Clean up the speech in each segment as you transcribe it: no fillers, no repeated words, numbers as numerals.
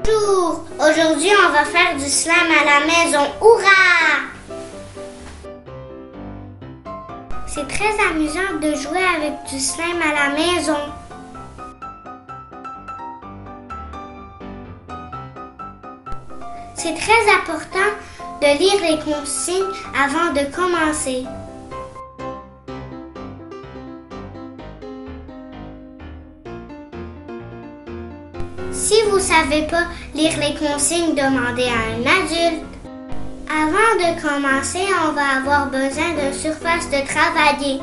Bonjour! Aujourd'hui, on va faire du slime à la maison. Hurrah! C'est très amusant de jouer avec du slime à la maison. C'est très important de lire les consignes avant de commencer. Si vous ne savez pas lire les consignes, demandez à un adulte. Avant de commencer, on va avoir besoin d'une surface de travailler.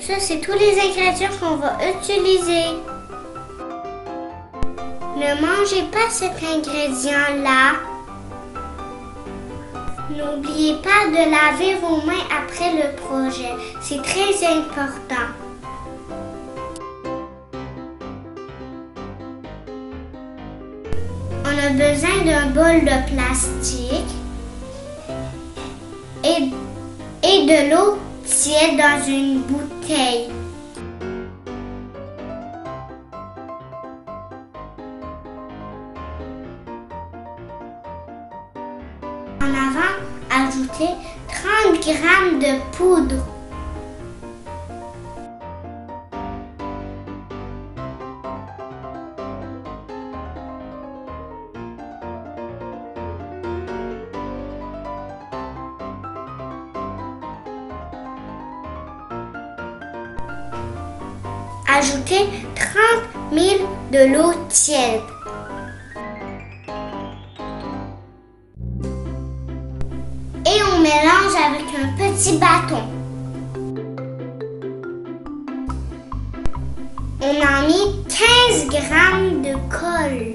Ça, c'est tous les ingrédients qu'on va utiliser. Ne mangez pas cet ingrédient-là. N'oubliez pas de laver vos mains après le projet. C'est très important. On a besoin d'un bol de plastique et de l'eau tiède dans une bouteille. En avant, ajoutez 30 g de poudre. Ajoutez 30 ml de l'eau tiède. Et on mélange avec un petit bâton. On a mis 15 g de colle.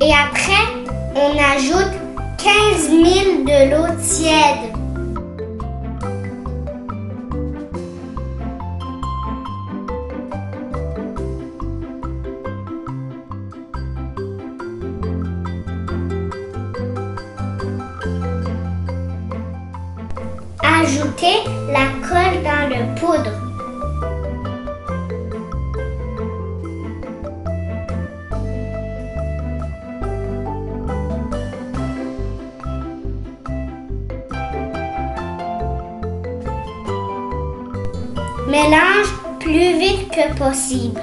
Et après, on ajoute 15 ml de l'eau tiède. Ajoutez la colle dans le poudre. Mélange plus vite que possible.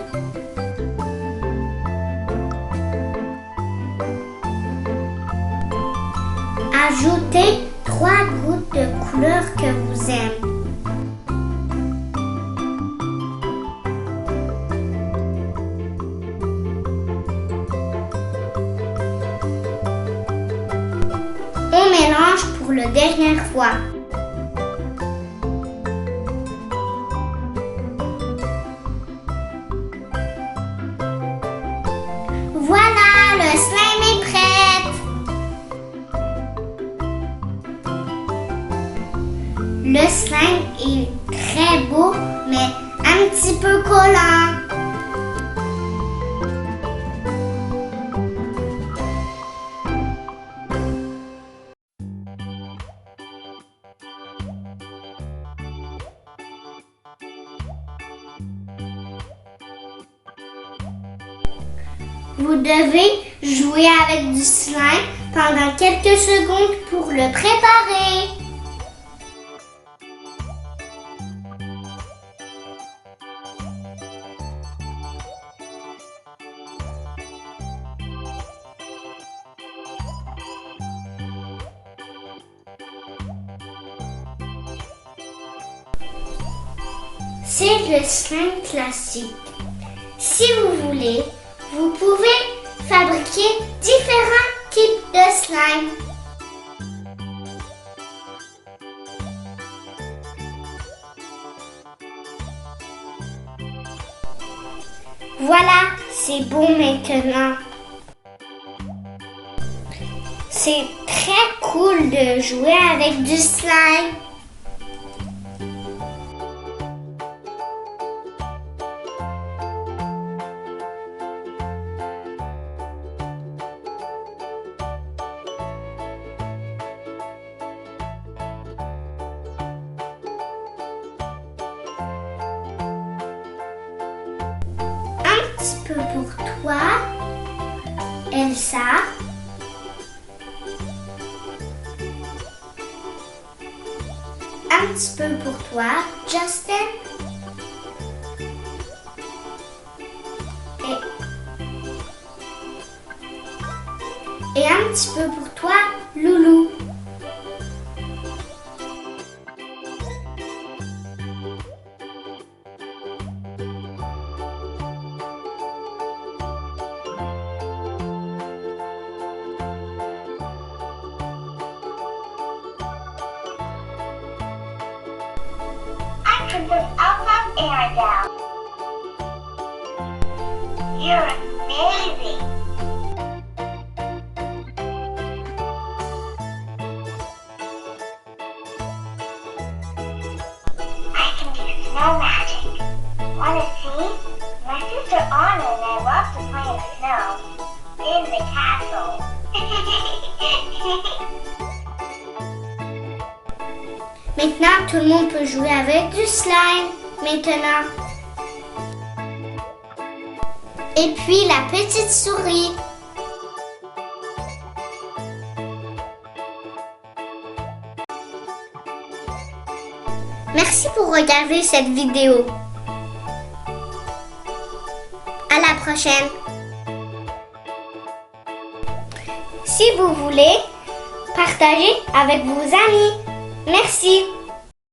Ajoutez 3 gouttes de couleur que vous aimez. On mélange pour la dernière fois. Voilà, le slime est prêt. Le slime est très beau, mais un petit peu collant. Vous devez jouer avec du slime pendant quelques secondes pour le préparer. C'est le slime classique. Si vous voulez, vous pouvez fabriquer différents types de slime. Voilà, c'est beau maintenant. C'est très cool de jouer avec du slime. Un petit peu pour toi, Elsa. Un petit peu pour toi, Justin. Et un petit peu pour toi, Loulou. Princess Elsa Arendelle. You're amazing. I can do snow magic. Wanna see? My sister Anna and I love to play in the snow. In the castle. Maintenant, tout le monde peut jouer avec du slime. Maintenant. Et puis la petite souris. Merci pour regarder cette vidéo. À la prochaine. Si vous voulez, partagez avec vos amis. Merci.